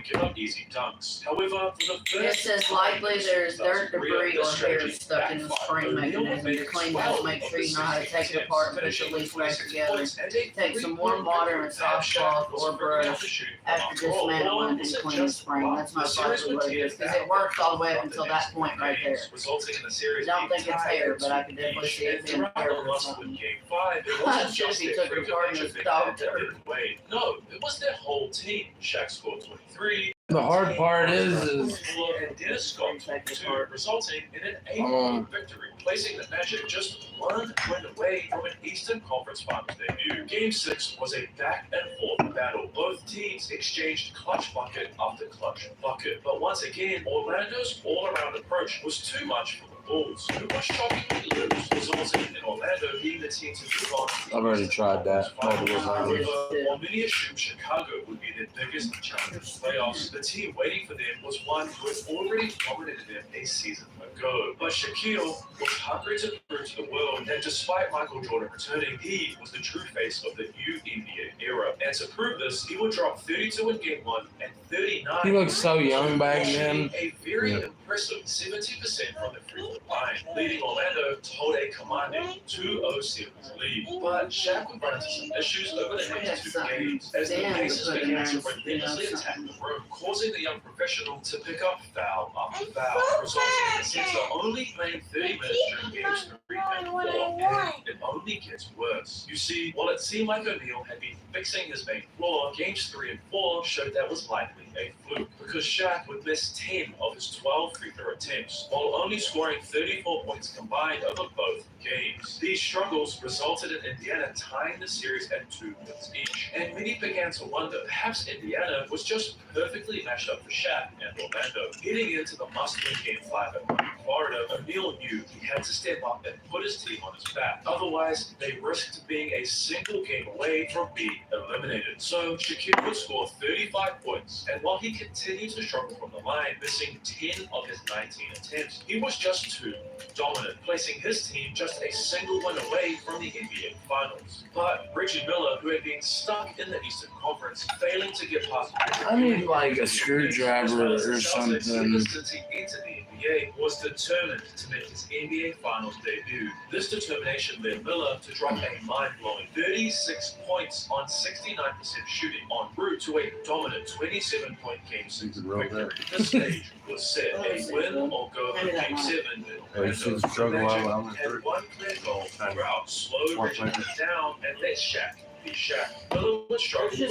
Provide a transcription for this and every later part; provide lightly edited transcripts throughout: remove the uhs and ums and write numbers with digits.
give up easy dunks. However, for the It first says likely there's dirt, debris, or hair stuck in the spring mechanism. To clean this, make sure you know how to take it apart and put the leads back together. Take some warm water and a soft cloth or brush after dismantling and clean the spring. That's most likely what it is, because it works all the way up until that point right there. I don't think it's hair, but I can definitely see it being hair or something. I'm sure if he took it apart and it was dog dirt. No, it was their whole team. Shaq scored 23. The hard part is and Dennis Scott 2, resulting in an 8-point victory, placing the Magic just 1 win away from an Eastern Conference Finals debut. Game 6 was a back and forth battle. Both teams exchanged clutch bucket after clutch bucket, but once again, Orlando's all-around approach was too much for the Bulls, who were shockingly loose, resulting in Orlando being the team to move on. I've already tried that multiple times. While many assumed Chicago would be their biggest challenge in the playoffs, the team waiting for them was one who had already dominated them a season ago. But Shaquille was hungry to prove to the world that despite Michael Jordan returning, he was the true face of the new NBA era. And to prove this, he would drop 32 in Game 1 and 39. He looked so young back then. A very impressive 70% from the free throw line, leading Orlando to hold a commanding 2-0 lead. But Shaq would run into some issues over the next 2 games as the Pacers began to relentlessly attack the rim, causing the young professional to pick up foul after foul, resulting in the center only playing 30 minutes during games 3 and 4, and it only gets worse. You see, while it seemed like O'Neal had been fixing his main floor, games 3 and 4 showed that was likely a fluke, because Shaq would miss 10 of his 12 free throw attempts, while only scoring 34 points combined over both games. These struggles resulted in Indiana tying the series at 2 wins each, and many began to wonder perhaps Indiana was just perfectly matched up for Shaq and Orlando. Heading into the must-win Game 5 at Florida, O'Neal knew he had to step up and put his team on his back. Otherwise, they risked being a single game away from being eliminated. So Shaquille would score 35 points, and while he continued to struggle from the line, missing 10 of his 19 attempts, he was just too dominant, placing his team just a single win away from the NBA Finals. But Reggie Miller, who had been stuck in the Eastern Conference, failing to get past I need like a screwdriver or something. Was determined to make his NBA Finals debut. This determination led Miller to drop a mind-blowing 36 points on 69% shooting, en route to a dominant 27-point Game 6 victory. The stage was set. A win or go for Game 7 in Orlando. Magic had one clear goal throughout, slow Reggie down and let Shaq be Shaq. Miller was struggling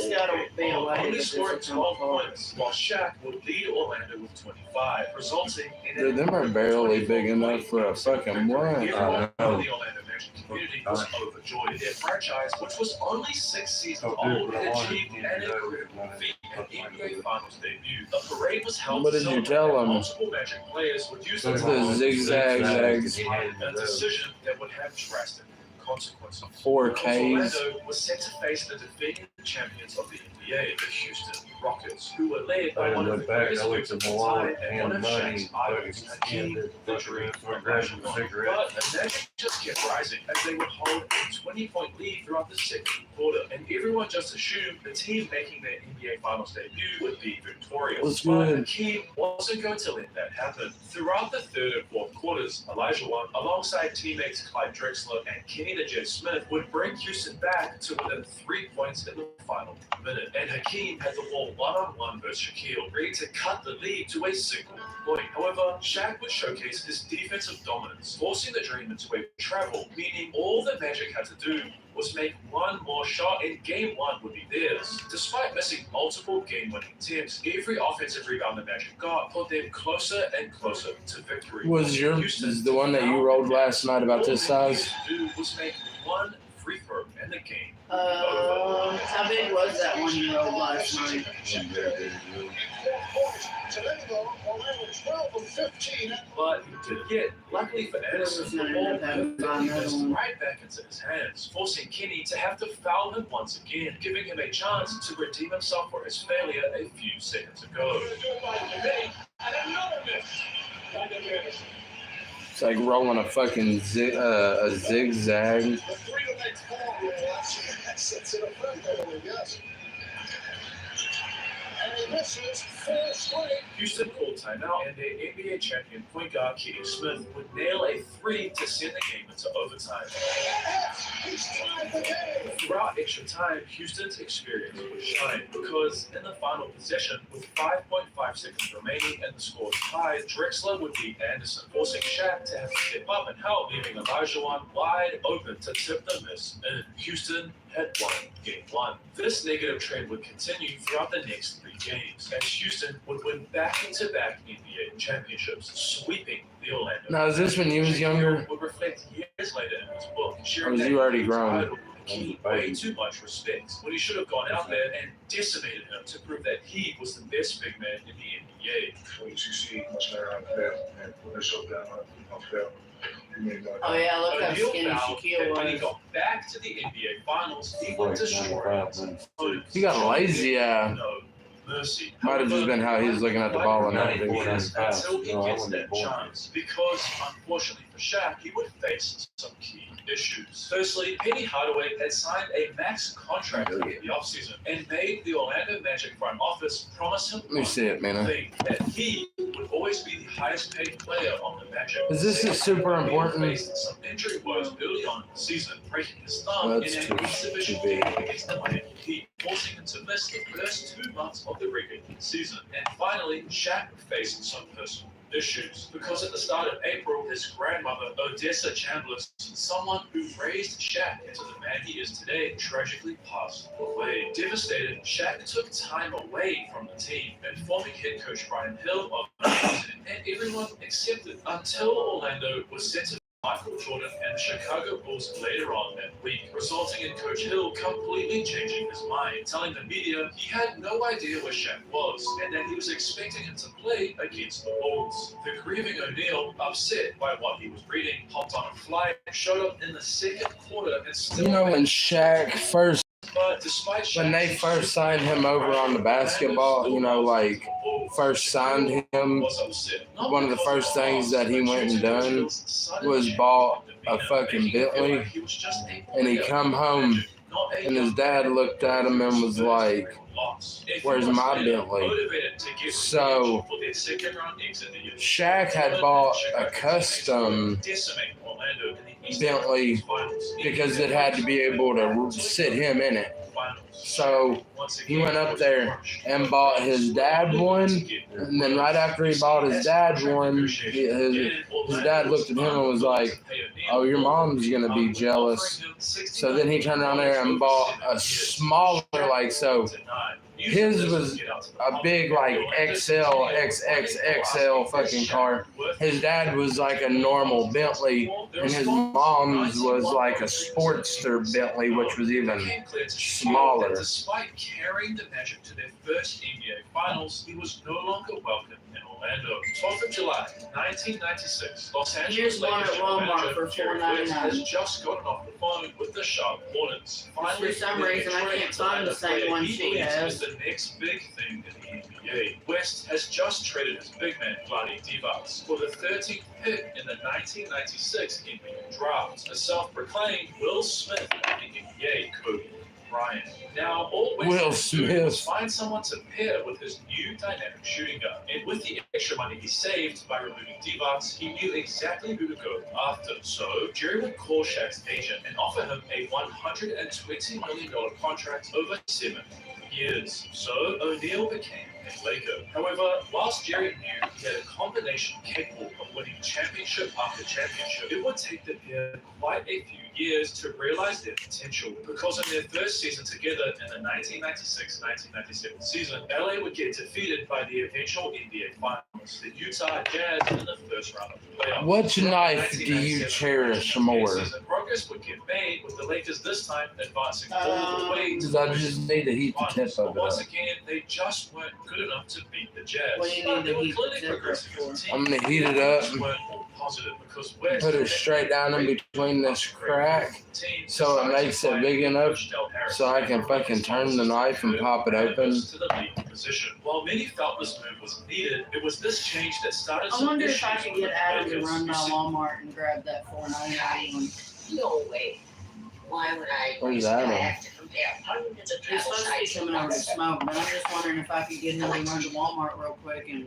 only scoring 12 points, while Shaq would lead Orlando with 25, resulting in Dude, them are barely big enough for a fucking one. Everyone in the Orlando Magic community was overjoyed. Their franchise, which was only 6 seasons old, had achieved an incredible feat, an NBA Finals debut. A parade was held. What did you tell them? Multiple Magic players would use That's the zigzag zags. a decision that would have drastic consequences. 4Ks. Orlando was set to face the defending champions of the NBA, the Houston Rockets, who were led by one of the greatest players of all time and one of Shaq's idols, Hakeem Olajuwon. But the Magic just kept rising as they would hold a 20-point lead throughout the second quarter, and everyone just assumed the team making their NBA Finals debut would be victorious. But Hakeem wasn't going to let that happen. Throughout the third and fourth quarters, Olajuwon, alongside teammates Clyde Drexler and Kenny the Jet Smith, would bring Houston back to within 3 points in the final minute, and Hakeem had the ball one-on-one versus Shaquille, ready to cut the lead to a single point. However, Shaq would showcase his defensive dominance, forcing the Dream into a travel, meaning all the Magic had to do was make one more shot and Game 1 would be theirs. Despite missing multiple game-winning attempts, every offensive rebound the Magic got put them closer and closer to victory. Was the one that you rolled last night about this size? All they needed to do was make one free throw and the game. How big was that one you rolled last night? But yet, luckily for Anderson, the ball moved right back into his hands, forcing Kenny to have to foul him once again, giving him a chance to redeem himself for his failure a few seconds ago. It's like rolling a fucking a zigzag. Houston called timeout, and their NBA champion point guard Kenny Smith would nail a three to send the game into overtime. Throughout extra time, Houston's experience would shine because in the final possession, with 5.5 seconds remaining and the score tied, Drexler would beat Anderson, forcing Shaq to have to step up and help, leaving Olajuwon wide open to tip the miss in. Houston had won Game 1. This negative trend would continue throughout the next 3 games, as Houston would win back-to-back NBA championships, sweeping the Orlando. Now, is this when you was younger? Would reflect years later in his book, Or was you already grown? He way too much respect when he should have gone out there and decimated him to prove that he was the best big man in the NBA. When you see much later on that and put yourself down on film. Oh yeah, look how O'Neal skinny vowed that Shaquille when he was. got back to the NBA Finals, he would destroy him. He got lazy, No mercy. Might have just been how he was looking at the ball and everything. Until he gets that chance, because unfortunately for Shaq, he would face some key issues. Firstly, Penny Hardaway had signed a max contract in the offseason and made the Orlando Magic front office promise him Let me see it, man. that he would always be the highest paid player on the Magic. Is this a super He important? faced some injury woes early on in the season, breaking his thumb That's in too- an exhibition too big. game against the Miami Heat, forcing him to miss the first 2 months of the regular season. And finally, Shaq faced some personal issues because at the start of April, his grandmother, Odessa Chambliss, someone who raised Shaq into the man he is today, tragically passed away. Devastated, Shaq took time away from the team, informing head coach Brian Hill of the reason, and everyone accepted until Orlando was sent to Michael Jordan and the Chicago Bulls later on that week, resulting in Coach Hill completely changing his mind, telling the media he had no idea where Shaq was and that he was expecting him to play against the Bulls. The grieving O'Neal, upset by what he was reading, hopped on a flight, showed up in the second quarter and still. You know when Shaq first, But despite when they Shaq's first signed him over on the basketball, you know, like first signed him, was upset. Not one of the because first of things that he but went due and to done Hill's sudden was change bought in a demeanor, fucking making it feel Bentley, like he was just a and he player come of home, Magic, not a and his dad looked at him and was like, "Where's my Bentley?" So Shaq had bought a custom Bentley because it had to be able to sit him in it. So he went up there and bought his dad one, and then right after he bought his dad one, his dad looked at him and was like, "Oh, your mom's gonna be jealous." So then he turned around there and bought a smaller, like, so his was a big, like, XL, XXXL fucking car. His dad was like a normal Bentley, and his mom's was like a Sportster Bentley, which was even smaller. Despite carrying the Magic to their first NBA Finals, he was no longer welcome in Orlando. 12th of July, 1996, Los Angeles Here's one at Lakers Walmart manager for Jerry West $4.99. has just gotten off the phone with the Charlotte Hornets. Finally, For some they reason, I trade can't to find the land a same player one he she believes has. is the next big thing in the NBA. West has just traded his big man, Vlade Divac, for the 13th pick in the 1996 NBA draft. A self-proclaimed Will Smith of the NBA, Kobe Bryant. Now, all West Will has to do is Smith. find someone to pair with his new dynamic shooting guard. And with the extra money he saved by removing Divac, he knew exactly who to go after. So, Jerry would call Shaq's agent and offer him a $120 million contract over 7 years. So, O'Neal became a Laker. However, whilst Jerry knew he had a combination capable of winning championship after championship, it would take the pair quite a few years to realize their potential, because in their first season together in the 1996-1997 season, LA would get defeated by the eventual NBA Finals, the Utah Jazz in the first round of the playoffs. Which From the knife do you 1997 cherish NBA more? season, progress would get made, with the Lakers this time advancing all the way to Because I just need to heat the tip Finals. of But it once up. again, they just weren't good enough to beat the Jazz. What do you But need they to were heat clearly the tip progressing up as a for? I'm team. gonna heat it up, Things weren't all positive because West put it straight down in between this crack, so it makes it big enough so I can fucking turn the knife and pop it open. To the lead position. While many felt this move was needed, it was this change that started I some wonder issues if I could with get the Adam to Lakers. run You by see, Walmart and grab that $4.99 one. No way. Why would I Where's waste that time? I on? have to compare hundreds of He's travel supposed to be sites coming in over one to smoke, but I'm just wondering if I could get him to run to Walmart real quick and.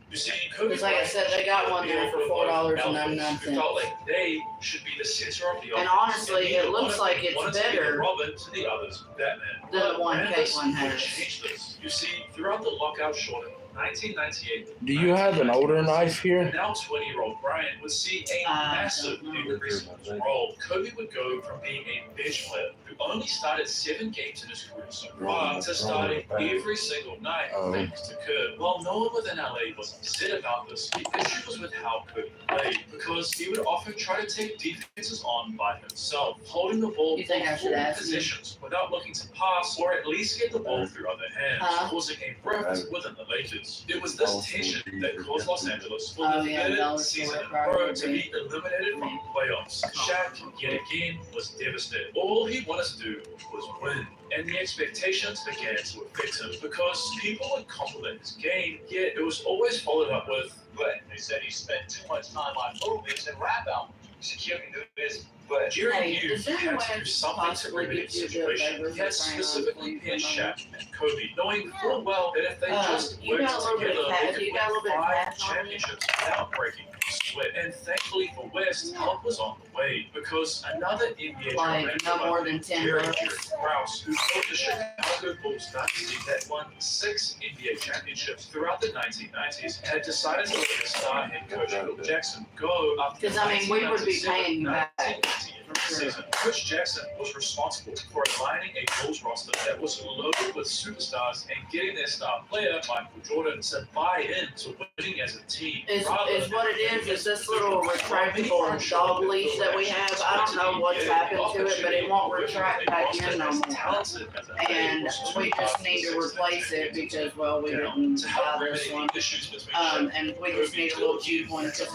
You see, Because like I said, they got one there for $4.99. Who felt like they should be the center of the And offense. honestly, it looks like it's Wanted to be the better Robin to the others, Batman. than the one Landis Caitlin has. would change this. You see, throughout the lockout shortened 1998. Do you have an older knife here? Now 20-year-old Brian would see a massive increase in his role. Kobe would go from being a bench player who only started 7 games in his career so far to starting every single night thanks to Kerr. While no one within LA was upset about this, the issue was with how Kobe played because he would often try to take defenses on by himself, holding the ball You think I should for ask you? possessions without looking to pass or at least get the ball through other hands, causing a rift within the Lakers. It was this tension that caused Los Angeles for the third season in a row to be eliminated from the playoffs. Shaq, yet again, was devastated. All he wanted to do was win, and the expectations began to affect him because people would compliment his game, yet it was always followed up with, "But they said he spent too much time on movies and rap albums. Security knew this, but Jerry Hey, knew is there he a had way to I do could something to possibly remedy the get you the situation. favors He had of signing on specifically for pinned you? Shaq and Kobe, knowing full well that if they just you worked got a little bit of together, cash- they you could got a little bit win of 5 cash on you? championships without breaking a sweat. And thankfully for West, help was on the way because another NBA Like, no more than 10 Jerry bucks. Krause, who built the Chicago Bulls dynasty that won 6 NBA championships throughout the 1990s, had decided to let the star head coach Phil Jackson go after 'Cause, I mean, we would be paying you back, 1998 for sure. season. Coach Jackson was responsible for aligning a Bulls roster that was loaded with superstars and getting their star player, Michael Jordan, to buy in to winning as a team. Is what it is this little retractable dog leash that we have. I don't know what's happened to it, but it won't retract back in no more. And we just need to replace it because, well, we didn't buy this one. And we just need a little cute one because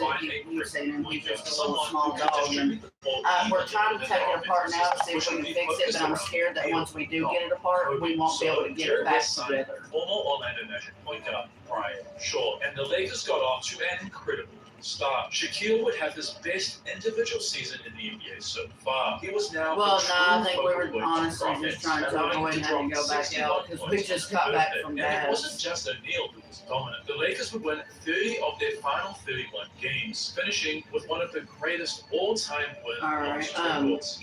you've seen him, he's just a little small dog. And we're trying to take it apart now to see if we can fix it, but I'm scared that once we do get it apart, we won't be able to get it back together. Former Orlando Magic point guard Brian Shaw, and the Lakers got off to an incredible start. Shaquille would have his best individual season in the NBA so far. He was now Well, no, I think we were honestly just trying to avoid having to go back out because we just got back from that. And it wasn't that. just O'Neal who was dominant. The Lakers would win 30 of their final 31 games, finishing with one of the greatest all-time wins All right,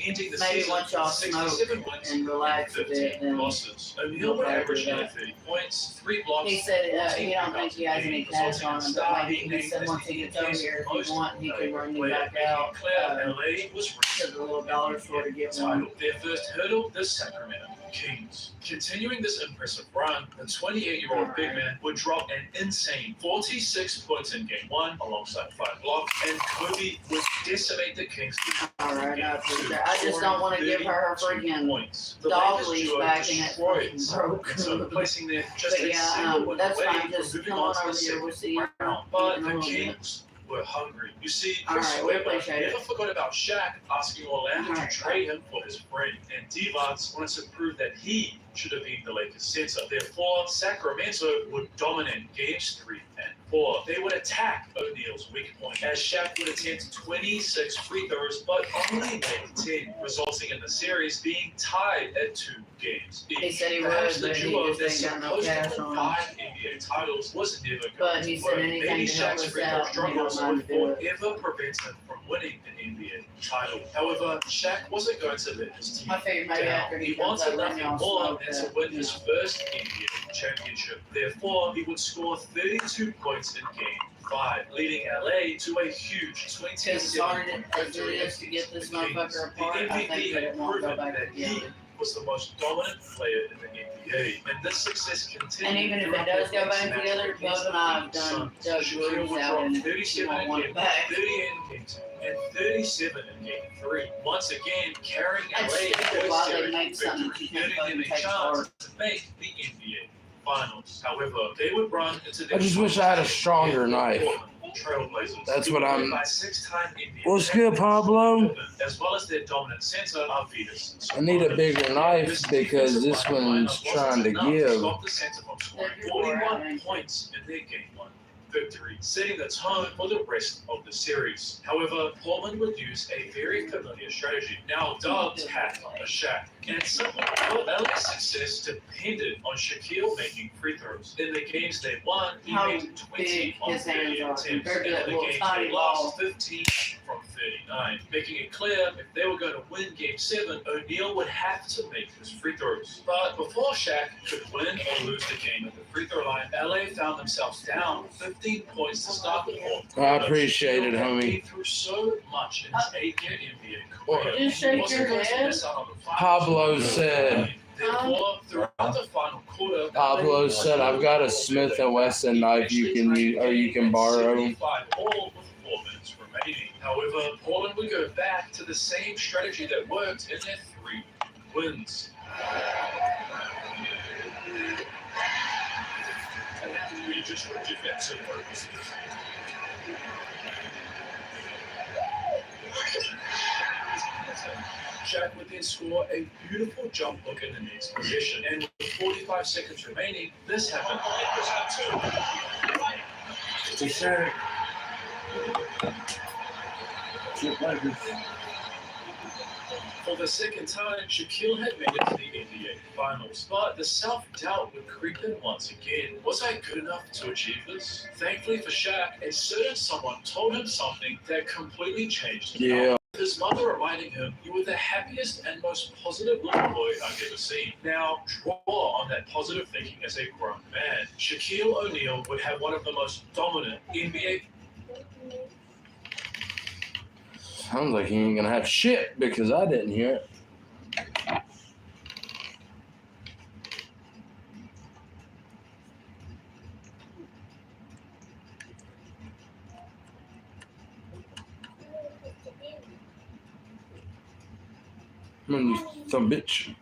ending the maybe season once y'all with 67 smoke wins and relax a bit, 15 then losses. O'Neal we'll would probably average do nearly that. 30 points, 3 blocks. He said he 14 don't think he has any cash on him, but maybe he resulting said in once he gets over here, if he want, he can run you player back out LA was to the little dollar store to get one. title. Their first hurdle, the Sacramento Kings. Continuing this impressive run, the 28-year-old big man would drop an insane 46 points in game 1 alongside 5 blocks, and Kobe would decimate the Kings. All right, I appreciate that. I just don't want to give her her freaking points. The dog Lakers leash duo back and it destroyed fucking Sacramento, broke. so placing them just But a yeah, single win that's away fine. from Just moving come on on to the over here. We'll see you round. But in a the little bit. Kings were hungry. You see, All Chris right, we Webber appreciate it. never forgot about Shaq asking Orlando All to right, trade him for his friend, and Divac wanted to prove that he should have been the Lakers center. Therefore, Sacramento would dominate games 3 and 4. They would attack O'Neal's weak point, as Shaq would attempt 26 free throws, but only make 10, resulting in the series being tied at 2 games each. He said he would, Perhaps the but he duo just that ain't got no supposed to cash win on him. 5 NBA titles was never going But to he said work. anything Maybe to help Shaq's us free throw out, he don't struggles mind would to do it. forever prevent him from winning an NBA title. However, Shaq wasn't going to let his team I figured maybe down. after He he comes wanted up right nothing now, more smoke than to that, win you his know. first NBA championship. Therefore, he would score 32 points in game 5, leading LA to a huge Because as hard 27-point as it victory is to get against this the Kings. motherfucker The apart, I MVP think that had it won't go proven back that he together. was the most dominant player in the NBA, and this success continued. And even if it does go back together, Bub and I have done Doug Shaquille Grooves would out drop and he 37 won't in want game it 1, back. 38 in game 2, and 37 in game 3. Once again, carrying That's LA stupid to a why they series make something victory, you can't giving them fucking a take chance apart. to make the NBA Finals. However, they would run into their I just wish I had a stronger knife. Trailblazers. That's what I'm- By 6-time NBA What's good, Pablo? as well as their dominant center, Arvidas. I need a bigger knife because this one's trying to give. Stopped the center from scoring 41 points in their game 1. victory, setting the tone for the rest of the series. However, Portland would use a very familiar strategy, now dubbed Hat on the Shack, and simply put, LA's success depended on Shaquille making free throws. In the games they won, he made 20 on 30 attempts, and in the games they lost, 15 from 39, making it clear if they were going to win Game 7, O'Neal would have to make his free throws. But before Shaq could win or lose the game at the free throw line, LA found themselves down 15 points to start the fourth. I appreciate it, homie. He threw so much in his 8-year NBA career. You shake your head? Pablo said, Therefore, throughout the final quarter, Pablo said, I've got a Smith & Wesson knife you can use, or you can borrow. 75 all with 4 minutes remaining. However, Portland would go back to the same strategy that worked in their 3 wins. We just were defensive purposes. Shaq would then score a beautiful jump hook in the next possession, and with 45 seconds remaining, this happened. For the second time, Shaquille had made it to the NBA Finals, but the self-doubt would creep in once again. Was I good enough to achieve this? Thankfully for Shaq, a certain someone told him something that completely changed his life. His mother reminding him, "You were the happiest and most positive little boy I've ever seen." Now, draw on that positive thinking as a grown man. Shaquille O'Neal would have one of the most dominant NBA. Sounds like he ain't gonna have shit because I didn't hear it. Some bitch.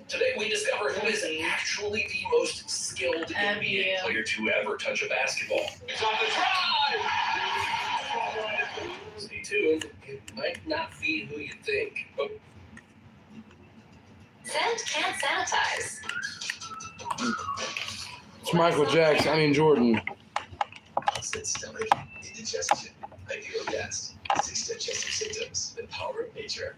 Today we discover who is actually the most skilled NBA player to ever touch a basketball. He's on the drive! Stay tuned. It might not be who you think, but Scent can't sanitize. It's Michael Jackson. Jordan. constant stomach, indigestion, ideal gas, 6 digestive symptoms, the power of nature.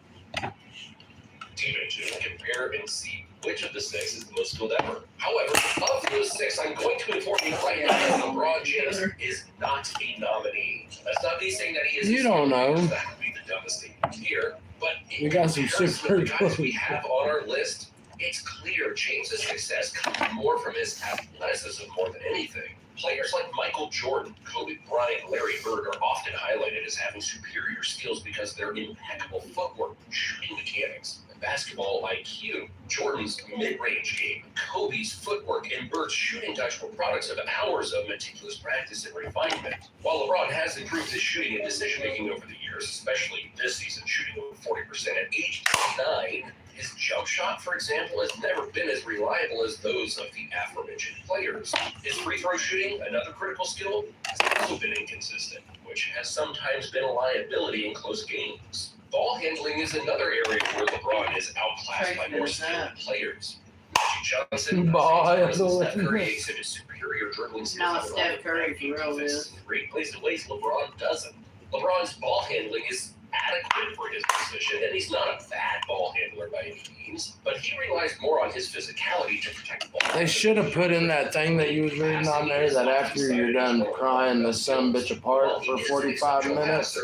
Teenagers compare and see which of the 6 is the most skilled ever. However, of those 6, I'm going to inform you right now that LeBron James is not a nominee. That's not me saying that he is. You don't know. That would be the dumbest thing here. But We got some super the guys we have on our list, it's clear James's success comes more from his athleticism more than anything. Players like Michael Jordan, Kobe Bryant, Larry Bird are often highlighted as having superior skills because of their impeccable footwork, shooting mechanics, and basketball IQ. Jordan's mid-range game, Kobe's footwork, and Bird's shooting touch were products of hours of meticulous practice and refinement. While LeBron has improved his shooting and decision-making over the years, especially this season, shooting over 40% at age 29, his jump shot, for example, has never been as reliable as those of the aforementioned players. His free throw shooting, another critical skill, has also been inconsistent, which has sometimes been a liability in close games. Ball handling is another area where LeBron is outclassed by more skilled players. Magic Johnson, Ball Steph Curry exhibit superior dribbling skills. Now Steph Curry for real is. Great plays in ways LeBron doesn't. LeBron's ball handling is adequate for his position, and he's not a bad ball handler by any means, but he relies more on his physicality to protect the ball. They should have put in that thing that you was reading on there that after you're done crying the son bitch apart for 45 minutes.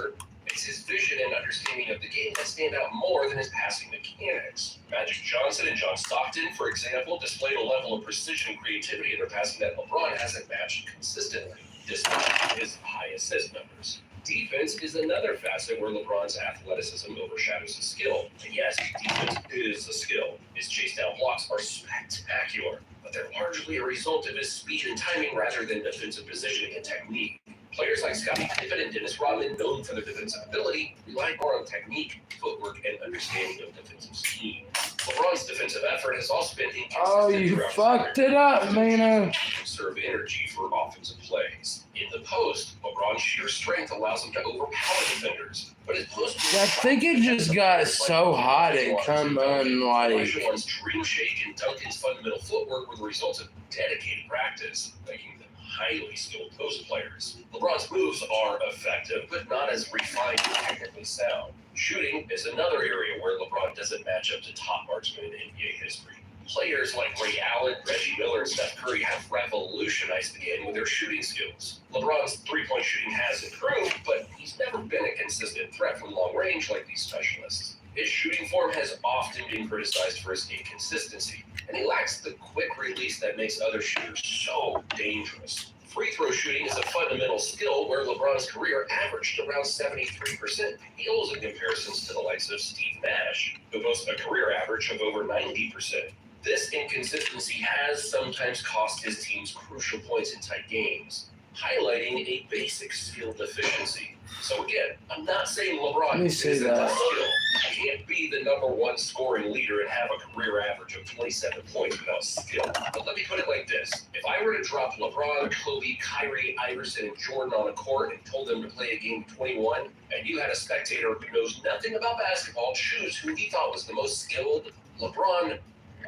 It's his vision and understanding of the game that stand out more than his passing mechanics. Magic Johnson and John Stockton, for example, displayed a level of precision and creativity in their passing that LeBron hasn't matched consistently, despite his high assist numbers. Defense is another facet where LeBron's athleticism overshadows his skill. And yes, defense is a skill. His chase down blocks are spectacular, but they're largely a result of his speed and timing rather than defensive positioning and technique. Players like Scottie Pippen and Dennis Rodman, known for their defensive ability, rely more on technique, footwork, and understanding of defensive scheme. LeBron's defensive effort has also been inconsistent. Oh, you fucked it up, man. Conserve energy for offensive plays. In the post, LeBron's sheer strength allows him to overpower defenders, but his post. I think it just got so hot it come on like. Olajuwon's dream shake and Duncan's fundamental footwork were the results of dedicated practice, making them highly skilled post players. LeBron's moves are effective, but not as refined and technically sound. Shooting is another area where LeBron doesn't match up to top marksmen in NBA history. Players like Ray Allen, Reggie Miller, and Steph Curry have revolutionized the game with their shooting skills. LeBron's three-point shooting has improved, but he's never been a consistent threat from long range like these specialists. His shooting form has often been criticized for his inconsistency, and he lacks the quick release that makes other shooters so dangerous. Free throw shooting is a fundamental skill where LeBron's career averaged around 73%, pales in comparisons to the likes of Steve Nash, who boasts a career average of over 90%. This inconsistency has sometimes cost his teams crucial points in tight games, highlighting a basic skill deficiency. So again, I'm not saying LeBron isn't a skill. He can't be the number one scoring leader and have a career average of 27 points without skill. But let me put it like this. If I were to drop LeBron, Kobe, Kyrie, Iverson, and Jordan on a court and told them to play a game of 21, and you had a spectator who knows nothing about basketball choose who he thought was the most skilled, LeBron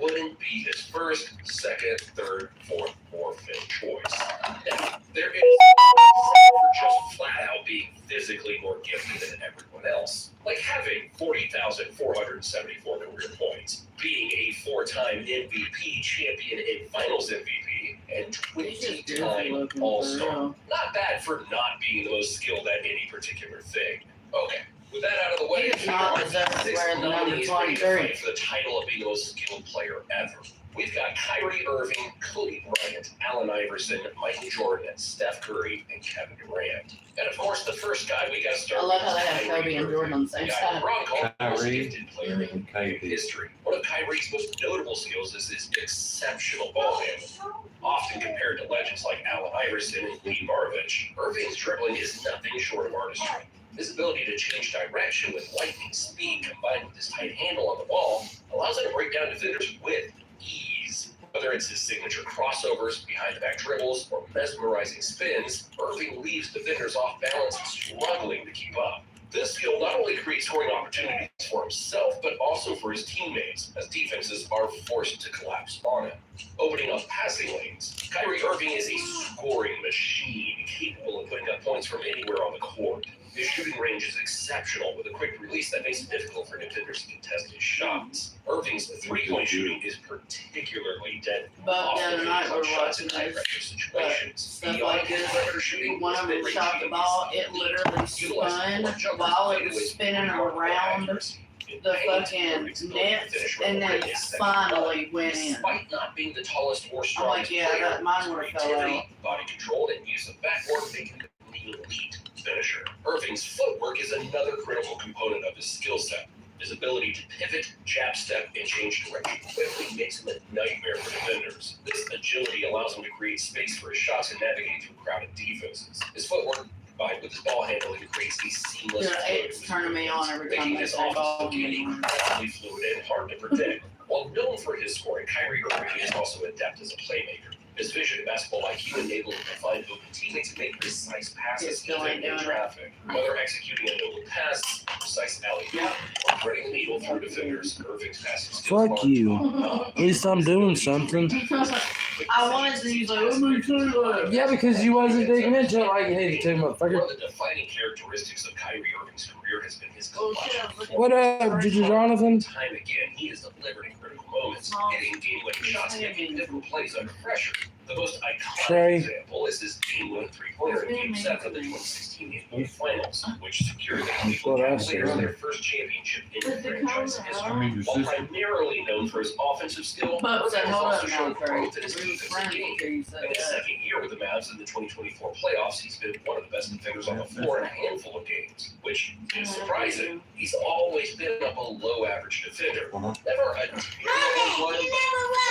wouldn't be his first, second, third, fourth, or fifth choice. Now, there is for just flat out being physically more gifted than everyone else. Like having 40,474 career points, being a four-time MVP champion and finals MVP, and 20-time All-Star. Not bad for not being the most skilled at any particular thing. Okay. With that out of the way, He's not deserved to wear the number 23. For the title of being the most skilled player ever. We've got Kyrie Irving, Kobe Bryant, Allen Iverson, Michael Jordan, Steph Curry, and Kevin Durant. And of course, the first guy we got to start I love how they have Kyrie Kobe and Jordan on the same Irving. side. LeBron called the most Kyrie. gifted player in history. One of Kyrie's most notable skills is his exceptional ball handling. Often compared to legends like Allen Iverson and Lee Maravich, Irving's dribbling is nothing short of artistry. His ability to change direction with lightning speed combined with his tight handle on the ball allows him to break down defenders with ease. Whether it's his signature crossovers, behind-the-back dribbles, or mesmerizing spins, Irving leaves defenders off balance, struggling to keep up. This skill not only creates scoring opportunities for himself, but also for his teammates, as defenses are forced to collapse on him. Opening up passing lanes, Kyrie Irving is a scoring machine, capable of putting up points from anywhere on the court. His shooting range is exceptional, with a quick release that makes it difficult for defenders to contest his shots. Irving's three-point shooting is particularly deadly. But the other night we were shots in watching high-pressure this situations. stuff like this. Perimeter shooting, One of them shot the ball, it literally spun while it was spinning around the fucking nets, and then it finally went in. Despite not being the tallest or I'm strongest like, yeah, player, that mine would have fell out. creativity, body control, and use of backboard make him an elite finisher. Irving's footwork is another critical component of his skill set. His ability to pivot, jab step, and change direction quickly makes him a nightmare for defenders. This agility allows him to create space for his shots and navigate through crowded defenses. His footwork, combined with his ball handling, creates a seamless Yeah, it's turning me on every time making they his say ball. offense look incredibly fluid and hard to predict. While known for his scoring, Kyrie Irving is also adept as a playmaker. His vision and basketball IQ enable him to find open teammates and make precise passes even in traffic. Whether executing a noble pass, precise alley-oop, or threading the needle through defenders, Irving's passing skills Fuck you. At least I'm doing something. I wanted to use like, let me tell you. Yeah, because you wasn't digging into it like you needed to, One motherfucker. of the defining characteristics of Kyrie Irving's career has been his Oh, clutch. shit, I was looking What up, Gigi Jonathan? Time again, he has delivered in critical moments, hitting game-winning shots and making difficult plays under pressure. The most iconic Trey. example is his game-winning three-pointer in Game 7 of the 2016 NBA Finals, which secured the Cleveland What I Cavaliers said. their first championship in franchise history. I mean, your While sister. primarily known for his offensive skill, But Irving said, has hold also up shown now, Curry. growth in his We were defensive friends game. until you said In his that. second year with the Mavs in the 2024 playoffs, he's been one of the best defenders on the floor in a handful of games, which is surprising. He's always been a below-average defender. Uh-huh. Never a terrible one,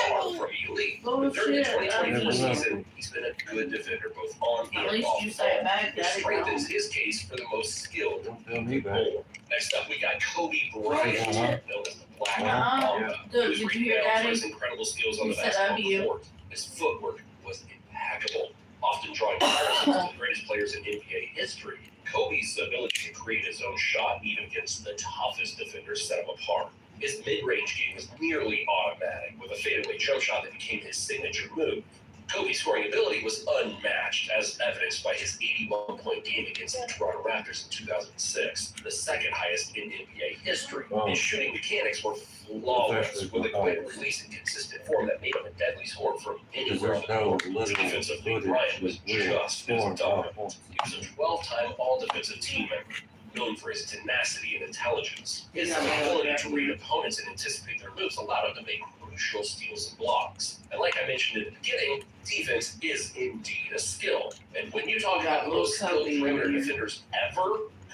far from elite. Oh, But during the shit. 2024 Yeah. season, he's been a good defender both on At and least off you the say it ball, back, which Daddy. strengthens his case for the most skilled Don't tell me about it. goal. Next up, we got Kobe Bryant, Uh-huh. known as the Black Uh-huh. Mamba. Dude, He was did you hear renowned for Daddy? his incredible skills on He the said basketball W. court. His footwork was impeccable, often drawing comparisons to the greatest players in NBA history. Kobe's ability to create his own shot, even against the toughest defenders, set him apart. His mid-range game was nearly automatic, with a fadeaway jump shot that became his signature move. Kobe's scoring ability was unmatched, as evidenced by his 81-point game against the Toronto Raptors in 2006, the second highest in NBA history. His shooting mechanics were flawless, with a quick release and consistent form that made him a deadly scorer from anywhere on the court. Defensively, Bryant was just as dominant. He was a 12-time All-Defensive Team member, known for his tenacity and intelligence. His ability to read opponents and anticipate their moves allowed him to make crucial steals and blocks. And like I mentioned in the beginning, defense is indeed a skill. And when you talk about the most skilled perimeter defenders ever,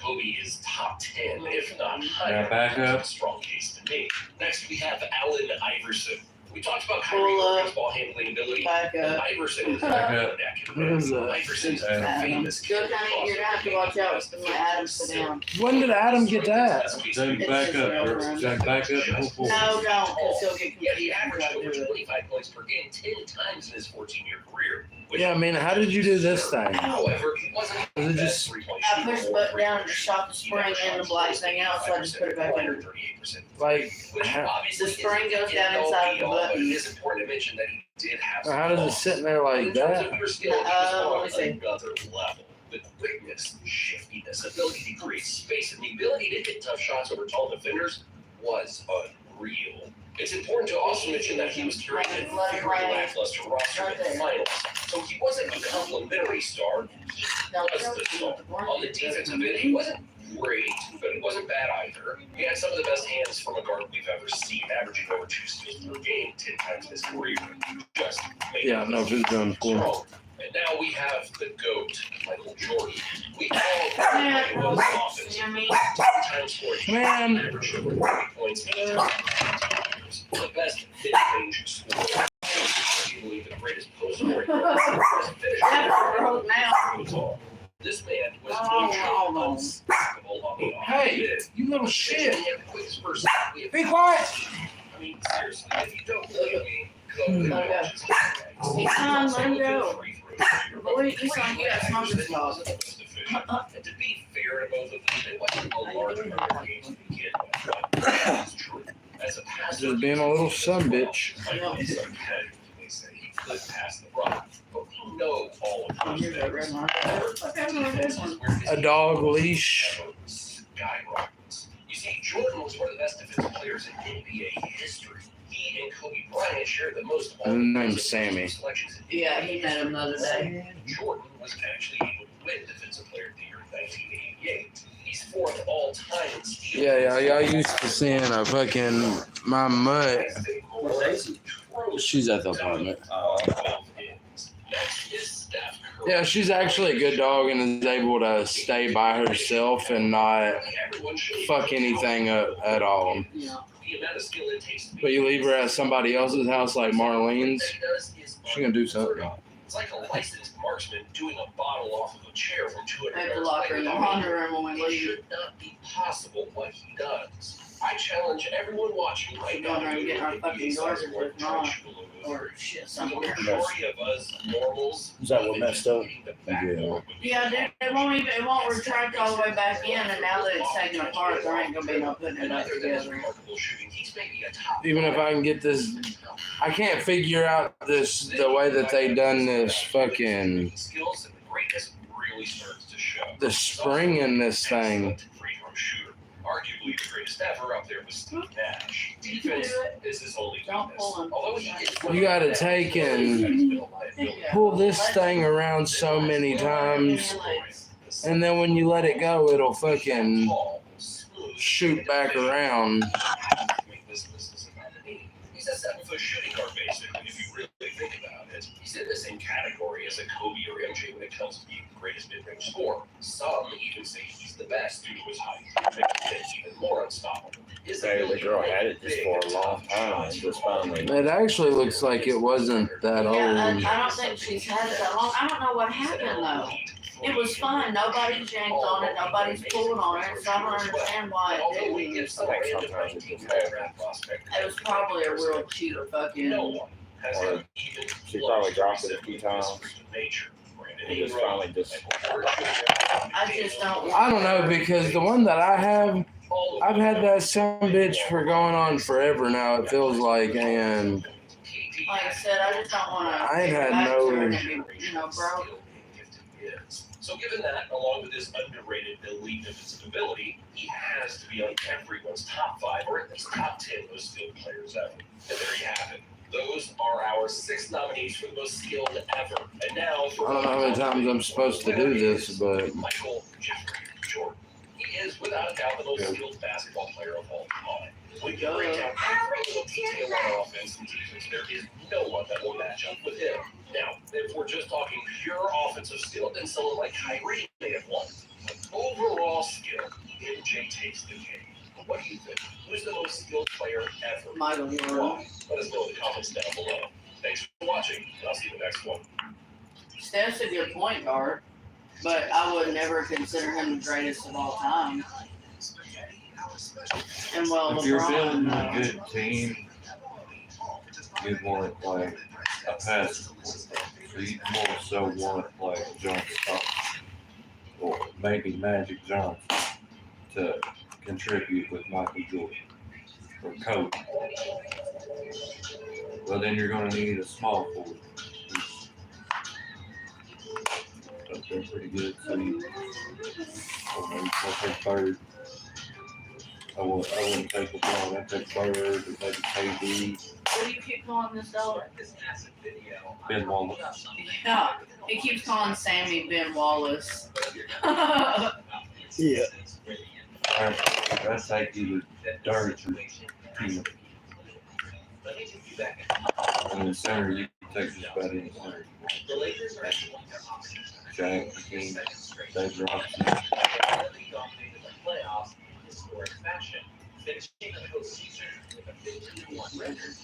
Kobe is top 10, if not higher. Back up. Strong case to me. Next, we have Allen Iverson. We talked about Kyrie Irving's ball handling ability. Back up. Iverson is Back up. What is that? Iverson's famous. Good, honey, you're gonna have to watch out when my Adam sit down. When did Adam get that? Jack, back up. Jack, back up. Pull No, don't, because he'll get Yeah, he confused and averaged try to over do it. 25 points per game 10 times in his 14-year career. Which, Yeah, I mean, how did you do this thing? however, he wasn't Was the it best just three-point I shooter pushed the or button down and three-point shot the shooter. spring and the black thing out, so I just put it back in. 38%. like? Which obviously The spring isn't goes down end-all inside the be-all, but button. it is important to mention that he did have some How does it flaws. sit in there like In terms that? of pure skill, he let me was see. on another level. The quickness, shiftiness, ability to create space, and the ability to hit tough shots over tall defenders was unreal. It's important to also mention that he was carrying a very lackluster roster in the finals, so he wasn't a complimentary star. Don't Was the star. On the defensive end, he wasn't great, but he wasn't bad either. He had some of the best hands from a guard we've ever seen, averaging over 2 steals per game 10 times in his career. Just made Yeah, no, him it's done cool. strong. And now we have the GOAT, Michael Jordan. We all Man, he was offensive. you know what I mean? 10 times scored. Man. Averaged over 30 points. The best mid-range scorer. Easily the greatest post-scoring. That's broke now. This man was Oh, unstoppable on the Hey, offense. you little He shit. had the quickest first step. Be quiet. I mean, seriously, if you don't believe me, go to the Okay. coaches. Hey, Tom, let him go. Free-throw. Boy, you sound like a smoker's dog. And to be fair to both of them, it wasn't a large number of games to begin with, but that's true. As a passer, Just being a little sumbitch. Michael is competitive, they say. He could pass the rock, but we know all of those Here's that red things. mark. A dog leash. Skyrockets. You see, Jordan was one of the best defensive players in NBA history. He and Kobe Bryant shared the most His name's Sammy. selections in Yeah, he met him the other day. Jordan was actually able to win Defensive Player of the Year in 1988. He's fourth all time in steals. Yeah, y'all used to seeing a fucking my mutt. She's at the apartment. Yeah, she's actually a good dog and is able to stay by herself and not fuck anything up at all. Yeah. But you leave her at somebody else's house like Marlene's, she gonna do something. It's like a licensed marksman doing a bottle off of a chair from 200 I have to yards lock her in the laundry room when we It leave. should not be possible what he does. I challenge everyone watching right now Going around to getting our do fucking the garbage exercise if not. trench below those Or shit The somewhere. majority of us normals. Is that what messed up? Yeah, dude, it won't retract all the way back in, and now that it's taken apart, there ain't gonna be no putting it back together. Even if I can get this, I can't figure out the way that they done this fucking Skills and the greatness really starts to show. the spring in this thing. Excellent free-throw shooter. Arguably the greatest ever up there with Steve Nash. Defense is his only Don't weakness. pull him. Although he is You gotta take and pull this thing around so many times, and then when you let it go, it'll fucking shoot back around. He's a 7-foot shooting guard, basically, if you really think about it. He's in the same category as a Kobe or MJ when it comes to being the greatest mid-range scorer. Some even say he's the best due to his height, making him even more unstoppable. His The girl had it just for a long time and just finally. It actually looks like it wasn't that Yeah, old. I don't think she's had it that long. I don't know what happened though. It was fun. Nobody janked on it. Nobody's pulling on it. So I don't understand why it didn't. It was probably a real cheap fucking. She probably dropped it a few times. And just finally just. I just don't. I don't know, because the one that I have, I've had that son bitch for going on forever now, it feels like, and Like I said, I just don't want to. I ain't had no. Broke. So given that, along with his underrated elite ability, he has to be on everyone's top 5 or at least top 10 most skilled players ever. And there you have it. Those are our 6 nominees for the most skilled ever. And now for I don't know how many times I'm supposed to do this, but Michael Jeffrey Jordan. He is without a doubt the most skilled basketball player of all time. When you break down every little detail on our offense and defense, there is no one that will match up with him. Now, if we're just talking pure offensive skill, then someone like Kyrie may have won. But overall skill, MJ takes the cake. What do you think? Who's the most skilled player ever? Michael Jordan. Why? Let us know in the comments down below. Thanks for watching, and I'll see you in the next one. Steph's a good point guard, but I would never consider him the greatest of all time. And well, If you're building LeBron, a good team, you want to play a pass. So you more so want to play John Stockton or maybe Magic Johnson to contribute with Michael Jordan or Kobe. Well, then you're going to need a small forward. But they're pretty good. So you, I'll take third. I wouldn't take LeBron. I'd take Bird or maybe KD. what do you keep calling this dog? Ben Wallace. Yeah, he keeps calling Sammy Ben Wallace. yeah. I'd take either Dirk or Tina. In the center, you can take just about any center. Jack, King, Dave Robinson. Historic fashion, finishing the postseason with a 51 record.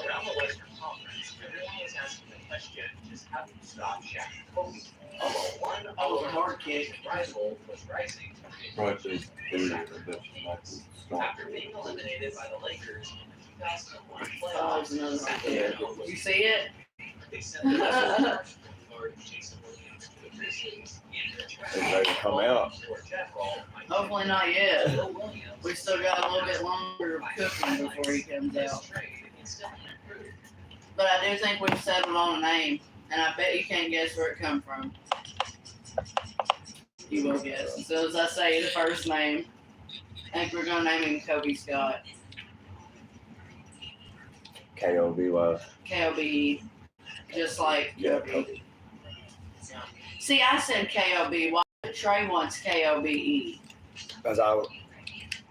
Around the Western Conference, everyone is asking the question, just how do you stop Shaq and Kobe? Although one Oh, hard kick. rival was rising. Probably After being eliminated by the Lakers in the 2001 Oh, there's another one there. You see it? they sent the guard Jason Williams to the Grizzlies. They ready to come out. Hopefully not yet. We still got a little bit longer of cooking before he comes out. But I do think we've settled on a name, and I bet you can't guess where it come from. You will guess. As soon as I say the first name, I think we're gonna name him Kobe Scott. KOBY. Kobe, just like Yeah, Kobe. Kobe. See, I said Kobe. Why Trey wants Kobe? Because I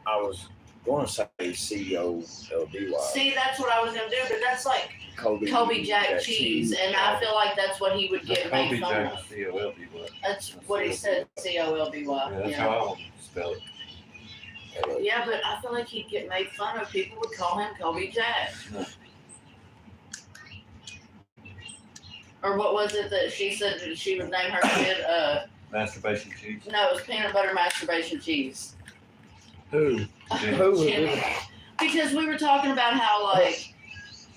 was going to say COLBY. See, that's what I was gonna do, but that's like Kobe Jack Cheese, and I feel like that's what he would get Kobe made fun Jack of. COLBY. That's what he said, COLBY. Yeah, that's how I want to spell it. Yeah, but I feel like he'd get made fun of. People would call him Kobe Jack. Or what was it that she said that she would name her kid? Masturbation cheese. No, it was peanut butter masturbation cheese. Who? Jimmy. Because we were talking about how, like,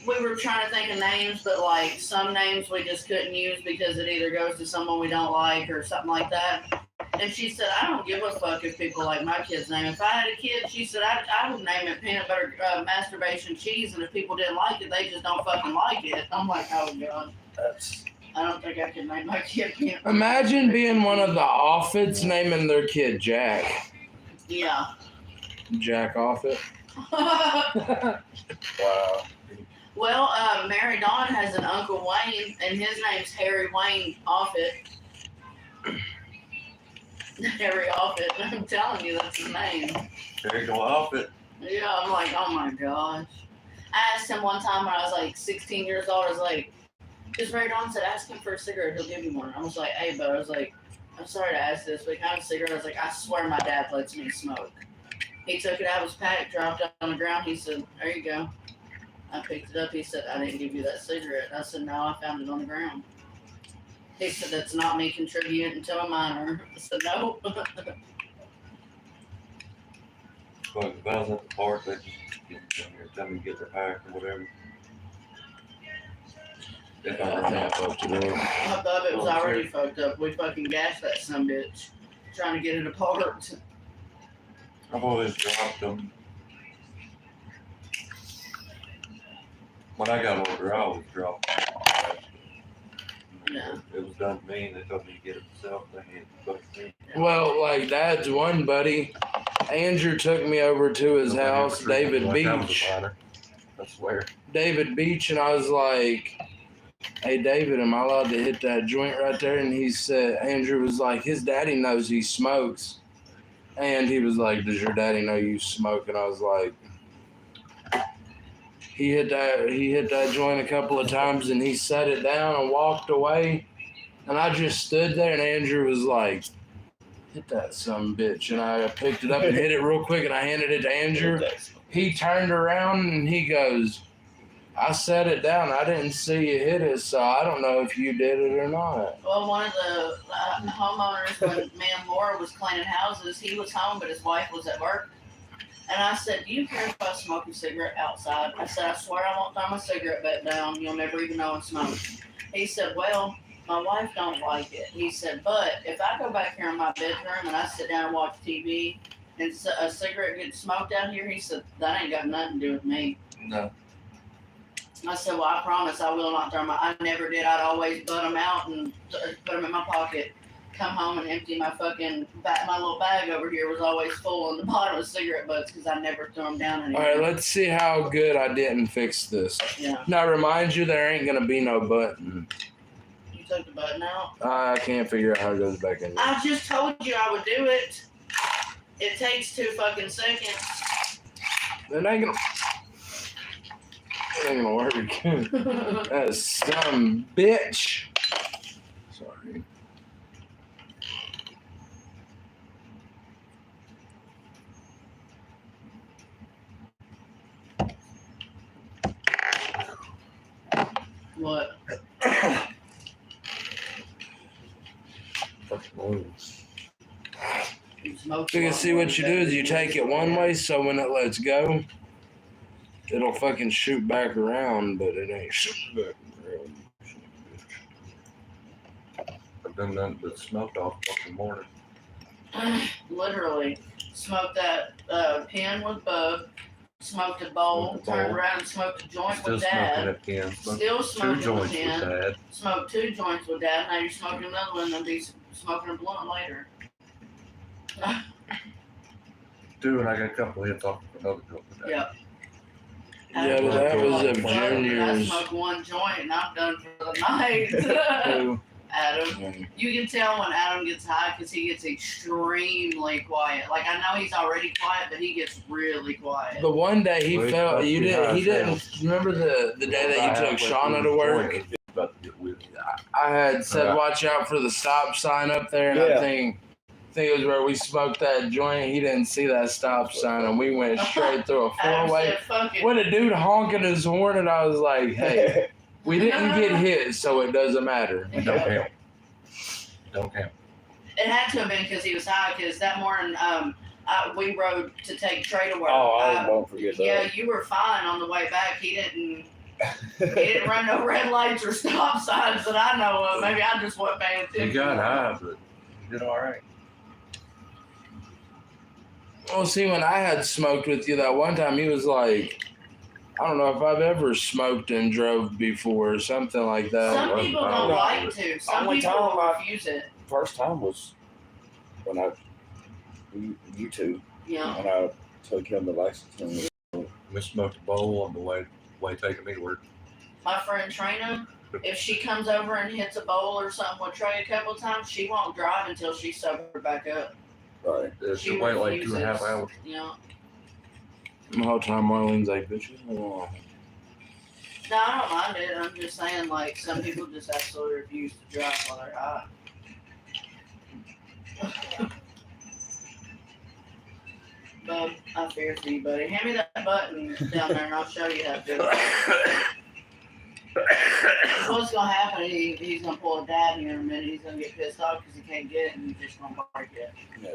we were trying to think of names, but, like, some names we just couldn't use because it either goes to someone we don't like or something like that. And she said, I don't give a fuck if people like my kid's name. If I had a kid, she said, I would name it peanut butter masturbation cheese, and if people didn't like it, they just don't fucking like it. I'm like, oh, God. I don't think I can name my kid peanut butter. Imagine being one of the Offits naming their kid Jack. Yeah. Jack Offit. Wow. Well, Mary Dawn has an Uncle Wayne, and his name's Harry Wayne Offit. Harry Offit. I'm telling you, that's his name. There you go, off it. Yeah, I'm like, oh my gosh. I asked him one time when I was like 16 years old, I was like, because Mary Dawn said, ask him for a cigarette, he'll give you one. I was like, hey, but I was like, I'm sorry to ask this, but can I have a cigarette? I was like, I swear my dad lets me smoke. He took it out of his pack, dropped it on the ground. He said, there you go. I picked it up. He said, I didn't give you that cigarette. I said, no, I found it on the ground. He said, that's not me contributing to a minor. I said, no. But if I was at the park, they just tell me to get their pack or whatever. If I run out of to do. I thought it was already fucked up. We fucking gassed that sumbitch trying to get it apart. I've always dropped them. When I got older, I always dropped. Yeah. It was done to me, and they told me to get it myself. They had to put it in. Well, like Dad's one buddy, Andrew took me over to his house, David Like I was a Beach. fighter. I swear. David Beach, and I was like, "Hey, David, am I allowed to hit that joint right there?" And he said, Andrew was like, his daddy knows he smokes. And he was like, "Does your daddy know you smoke?" And I was like, he hit that joint a couple of times, and he set it down and walked away. And I just stood there, and Andrew was like, "Hit that some bitch." And I picked it up and hit it real quick, and I handed it to Andrew. He turned around and he goes, "I set it down. I didn't see you hit it, so I don't know if you did it or not." Well, one of the homeowners, when me and Laura was cleaning houses, he was home, but his wife was at work. And I said, "Do you care if I smoke a cigarette outside?" I said, "I swear I won't throw my cigarette butt down. You'll never even know I'm smoking." He said, "Well, my wife don't like it." He said, "But if I go back here in my bedroom and I sit down and watch TV and a cigarette gets smoked out here," he said, "that ain't got nothing to do with me." No. I said, "Well, I promise I will not throw my." I never did. I'd always butt them out and put them in my pocket. Come home and empty my fucking my little bag over here was always full on the bottom of cigarette butts because I never threw them down All anymore. right, let's see how good I didn't fix this. Yeah. Now, remind you, there ain't gonna be no button. You took the button out. I can't figure out how it goes back in. I just told you I would do it. It takes 2 fucking seconds. It ain't gonna work. That's some bitch. Sorry. What? You can see what you do is you take it one way, so when it lets go, it'll fucking shoot back around, but it ain't shooting back around. I've done nothing but smoked all fucking morning. Literally. Smoked that pen with Bub. Smoked a bowl. Smoked a Turned bowl. around and smoked a joint Still with smoking Dad. it again. Smoked Still 2 smoking joints with with Dad. Dad. Smoked 2 joints with Dad. Now you're smoking another one and be smoking a blunt later. 2, and I got a couple hits off of another joint with Dad. Yep. Yeah, but that was a I junior's. smoked 1 joint and I'm done for the night. Who? Adam. You can tell when Adam gets high because he gets extremely quiet. Like, I know he's already quiet, but he gets really quiet. The one day he Well, felt he you must be didn't. high He didn't. as Remember the day that you took Shauna to work? About to get with you. I had said, Yeah. "Watch out for the stop sign up there," and I Yeah. think it was where we smoked that joint. He didn't see that stop sign, and we went straight through a Adam 4-way. said, "Fuck it." When a dude honking his horn, and I was like, "Hey, we didn't get hit, so it doesn't matter." It don't count. Don't count. It had to have been because he was high. Because that morning, we rode to take Trey to work. Oh, I won't forget that. Yeah, you were fine on the way back. He didn't run no red lights or stop signs that I know of. Maybe I just wasn't paying attention. You got high, but you did all right. Well, see, when I had smoked with you that one time, he was like, "I don't know if I've ever smoked and drove before," or something like that. Some people don't like to. Some Only people time will I- refuse it. First time was when you two, Yeah. when I took him the license. We smoked a bowl on the way taking me to work. My friend Trina, if she comes over and hits a bowl or something with Trey a couple of times, she won't drive until she's sobered back up. Right. She wait like 2.5 hours. Yeah. The whole time Marlene's like, "Bitch, oh." No, I don't mind it. I'm just saying, like, some people just absolutely refuse to drive while they're high. Bub, I fear for you, buddy. Hand me that button down there and I'll show you how to do it. What's gonna happen? He's gonna pull a dad here in a minute. He's gonna get pissed off because he can't get it, and he's just gonna break it. Yeah.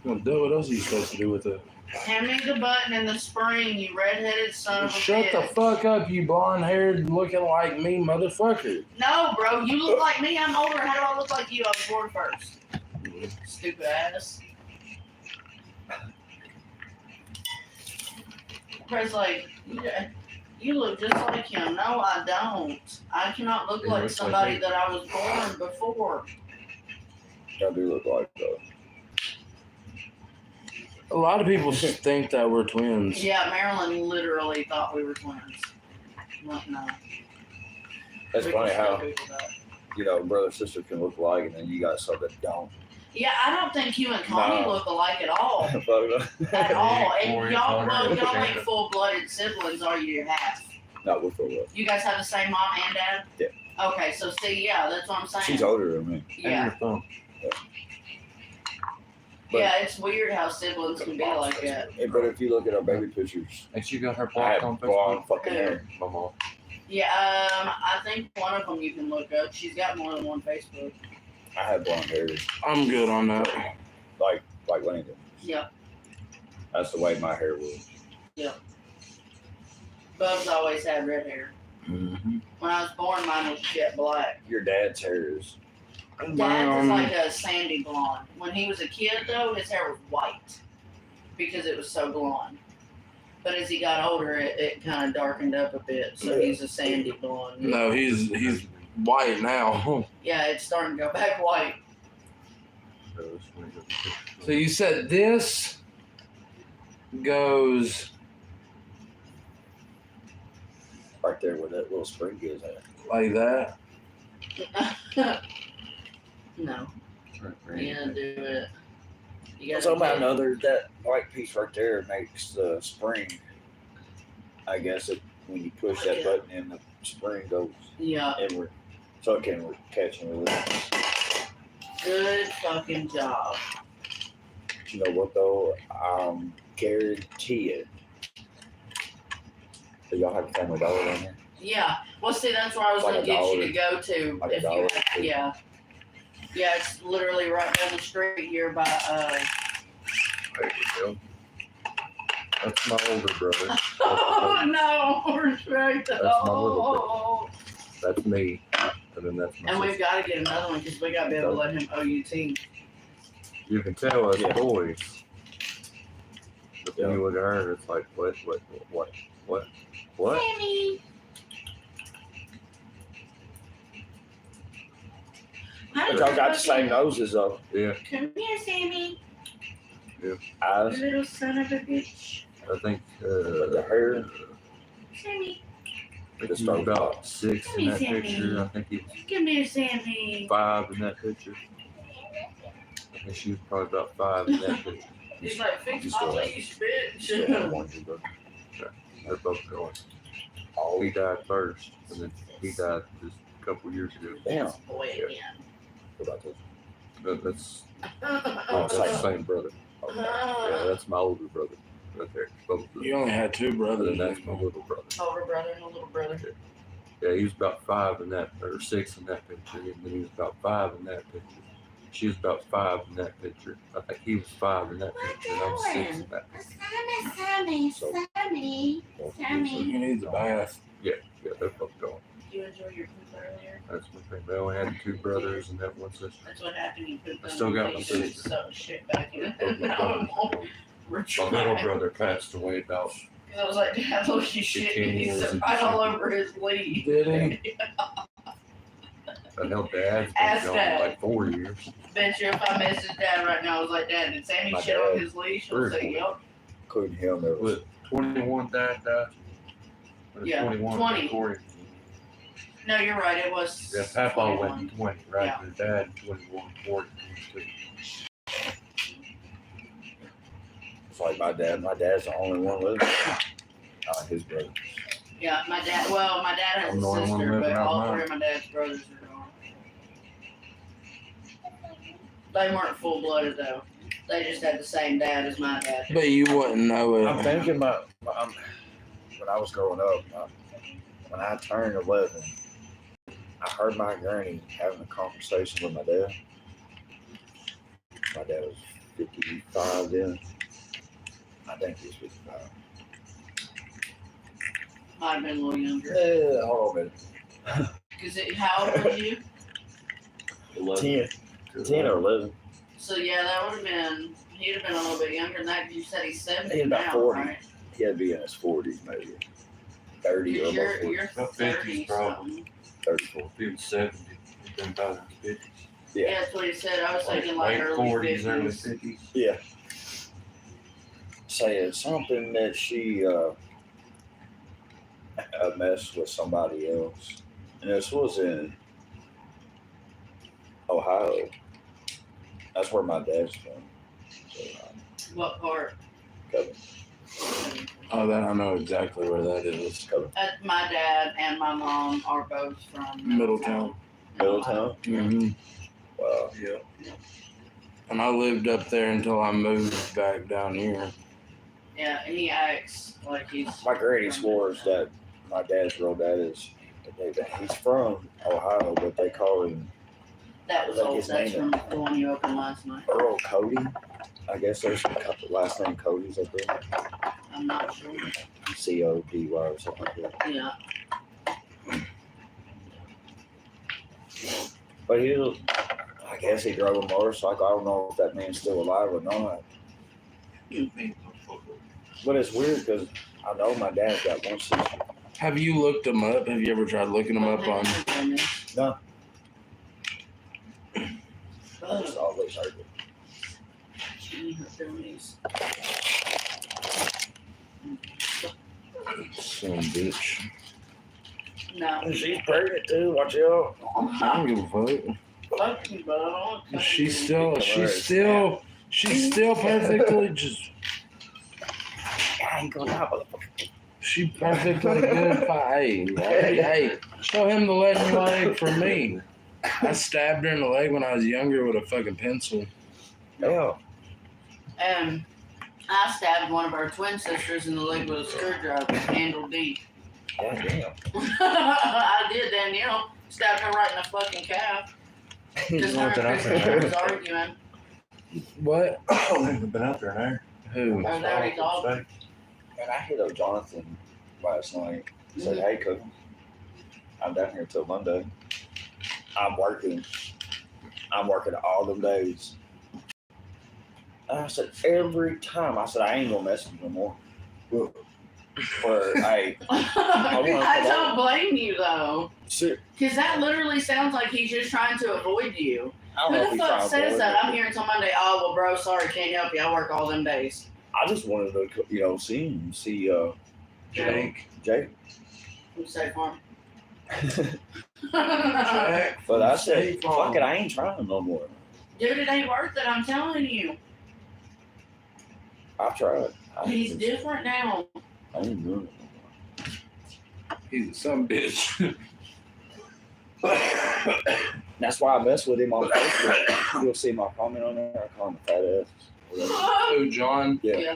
Well, dude, what else are you supposed to do with it? Hand me the button in the spring, you redheaded son of a Shut bitch. the fuck up, you blonde-haired looking like me motherfucker. No, bro, you look like me. I'm older. How do I look like you? I was born first. Stupid ass. Craig's like, yeah. You look just like him. No, I don't. I cannot look He like looks like somebody me. that I was born before. I do look like A lot of people think that we're twins. Yeah, Marilyn literally thought we were twins. No. That's We funny can how, still Google that. brother and sister can look alike, and then you got some that don't. Yeah, I don't think you and Connie No. look alike at all. At Not all. And Corey, y'all, Hunter, and y'all ain't Shannon. full-blooded siblings, are you? Half. with her. You guys have the same mom and dad? Yeah. Okay, so see, yeah, that's what I'm saying. She's older than me. Yeah. your phone. But- Yeah, it's weird how siblings can be like that. But if you look at our baby pictures, And she got her I block on have blonde Facebook. fucking hair. My mom. Yeah, I think one of them you can look up. She's got more than one Facebook. I have blonde hair, I'm good on that. like Landon. Yeah. That's the way my hair was. Bubs always had red hair. Mm-hmm. When I was born, mine was jet black. Your dad's hair is. Dad's is like a sandy blonde. When he was a kid, though, his hair was white because it was so blonde. But as he got older, it kind of darkened up a bit, so he's a sandy blonde. No, he's white now. Yeah, it's starting to go back white. So you said this goes Right there where that little spring is at. like that. No, you gotta do it. You I'm gotta talking about get- another, that white piece right there makes the spring. I guess when you push that button in, the spring goes Yeah, inward. So it can catch and release. good fucking job. You know what though? Guarantee it. So y'all have a Family Dollar down there? Yeah, well, see, that's where I was Like gonna a get you dollar. to go to. Like a If you, dollar. yeah. Yeah, it's literally right down the street here by, There you go. That's my older brother. oh no, respect. That's my little Oh. That's me. And then that's my And we've sister. got to get another one because we got to be able to let him OUT. You can tell us Yeah. boys. But when Yeah. you look at her, it's like, what? Sammy. How did Y'all that got the same fucking- noses though. Yeah, Come here, Sammy. Eyes. Little son of a bitch. I think, But the hair. Sammy. I think he was about 6 in that Sammy. picture. I think he was Come here, Sammy. 5 in that picture. I think she was probably about 5 in that picture. He's like, fix You my still have- face, You still have bitch. one, you brother. They're both going. Oh, he died first, and then he died just a couple years ago. Damn. Boy again. What about this? That's the same brother. Yeah, that's my older brother right there. Both of them. You only had two And brothers. then that's my little brother. Older brother and a little brother. Yeah, he was about 5 in that, or 6 in that picture, and then he was about 5 in that picture. She was about 5 in that picture. I think he was 5 in that picture, and I was 6 in that picture. So you need the bath. Yeah, they're both going. Did you enjoy your poop earlier? That's my thing. They only had 2 brothers and that one sister. That's what happened. You pooped I on still your got my face and sister. sucked shit back in. My middle brother passed away about I was like, Dad, look, you shit. 15 He's years into right all something. over his lead. Did he? I held dad's Ask been gone Dad. like 4 years. Bet you if I messaged Dad right now, I was like, Dad, did Sammy My shit on dad. his leash? He'll say, yep. Including him, there was. Was 21 dad died? Or Yeah, 21 20. Corey. No, you're right. It was. Yeah, Papa 21. went 20, right? Yeah. His dad 21, 40, 22. It's like my dad. My dad's the only one living. His brother. Yeah, my dad. Well, my dad has I'm a the only one sister, living but out all mine. three of my dad's brothers are gone. They weren't full blooded though. They just had the same dad as my dad. But you wouldn't know I'm it. thinking when I was growing up, when I turned 11, I heard my granny having a conversation with my dad. My dad was 55 then. I think he was 55. Might have been a little younger. Hold on a minute. Cause how old were you? 10 or 11. So yeah, that would have been. He'd have been a little bit younger than that. You said he's 70 He's about now, 40. right? He had to be in his 40s maybe. 30 or You're, about 40. you're About 30 50's probably. something. 34. If he was 70, he'd been about in his 50s. Yeah, that's what he said. I was thinking like Late early 40s, early 50s. 50s. Yeah. Saying something that she messed with somebody else. And this was in Ohio. That's where my dad's from. So, What part? Coven. Oh, that I know exactly where that is. Coven. My dad and my mom are both from Middletown. Middletown? Mm-hmm. Wow. Yeah. And I lived up there until I moved back down here. Yeah, and he acts like he's. My granny swears that my dad's real dad is, he's from Ohio, but they call him That was Like old. his That's name. from the one you opened last night. Earl Cody. I guess there's a couple last name Cody's up there. I'm not sure. CODY or something like that. Yeah. But I guess he drove a motorcycle. I don't know if that man's still alive or not. But it's weird because I know my dad's got one sister. Have you looked them up? Have you ever tried looking them up on? No. I just always heard it. Son bitch. No. And she's pregnant too. Watch out. I don't give a fuck. Fuck you, but I don't She's still perfectly just. I ain't gonna die, motherfucker. She perfectly good. Hey, show him the leg for me. I stabbed her in the leg when I was younger with a fucking pencil. Yeah. And I stabbed one of our twin sisters in the leg with a screwdriver, handle deep. God damn. I did, Danielle. Stabbed her right in the fucking calf. Because her and Christopher was arguing. What? They've been out there now. Who? Oh, there he goes. And I hit up Jonathan last night. Said, hey, cook, I'm down here till Monday. I'm working all them days. And I said, every time, I said, I ain't gonna mess with you no more. Or, hey, I don't blame you, though. shit, Because that literally sounds like he's just trying to avoid you. I don't know if Who he's the fuck trying to says avoid that? it. I'm here until Monday. Oh, well, bro, sorry, can't help you. I work all them days. I just wanted to, see him, Jake. Jake. I'm safe farm. But I said, fuck it, I ain't trying no more. Dude, it ain't worth it. I'm telling you. I've tried. He's different now. I ain't doing it no more. He's a son bitch. That's why I mess with him on Facebook. You'll see my comment on there. I call him a fat ass. Who, John? Yeah.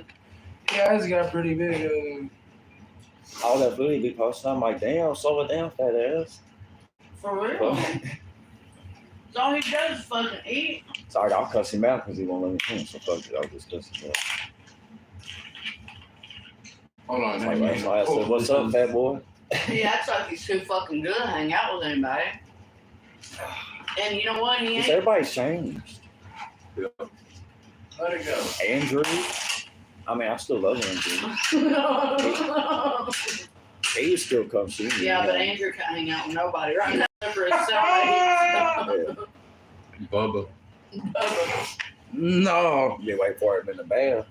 Yeah, he's got pretty big. All that food he be posting, I'm like, damn, slow it down, fat ass. For real. That's all he does is fucking eat. Sorry, I'll cuss him out because he won't let me finish. So fuck it, I'll just cuss him out. Hold on. Like last night, I said, what's up, fat boy? He acts like he's too fucking good to hang out with anybody. And you know what? He Because ain't. everybody's changed. Let it go. Andrew, I mean, I still love Andrew. He still comes see me. Yeah, but Andrew can't hang out with nobody right now for himself. Yeah. Bubba. No. You wait for him in the band.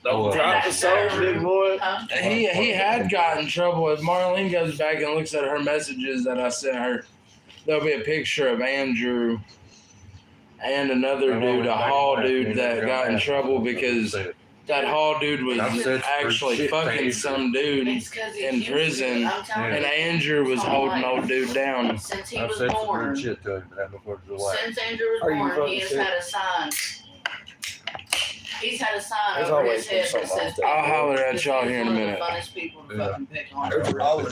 Oh, Drop the song, big boy. He had gotten in trouble. If Marlene goes back and looks at her messages that I sent her, there'll be a picture of Andrew and another dude, a Hall dude that got in trouble because that Hall dude was actually fucking some dude It's 'cause he's in used to it. prison, I'm telling and you. Andrew was holding old dude down. Since he I've was said some born, weird shit to him, but that before the way. since Andrew was Are you born, fucking he has sick? had a sign. He's had a sign There's over always his head been that something says, wrong I'll holler at y'all here in a "He's one of minute. the funnest people to Yeah. fucking pick on." There's always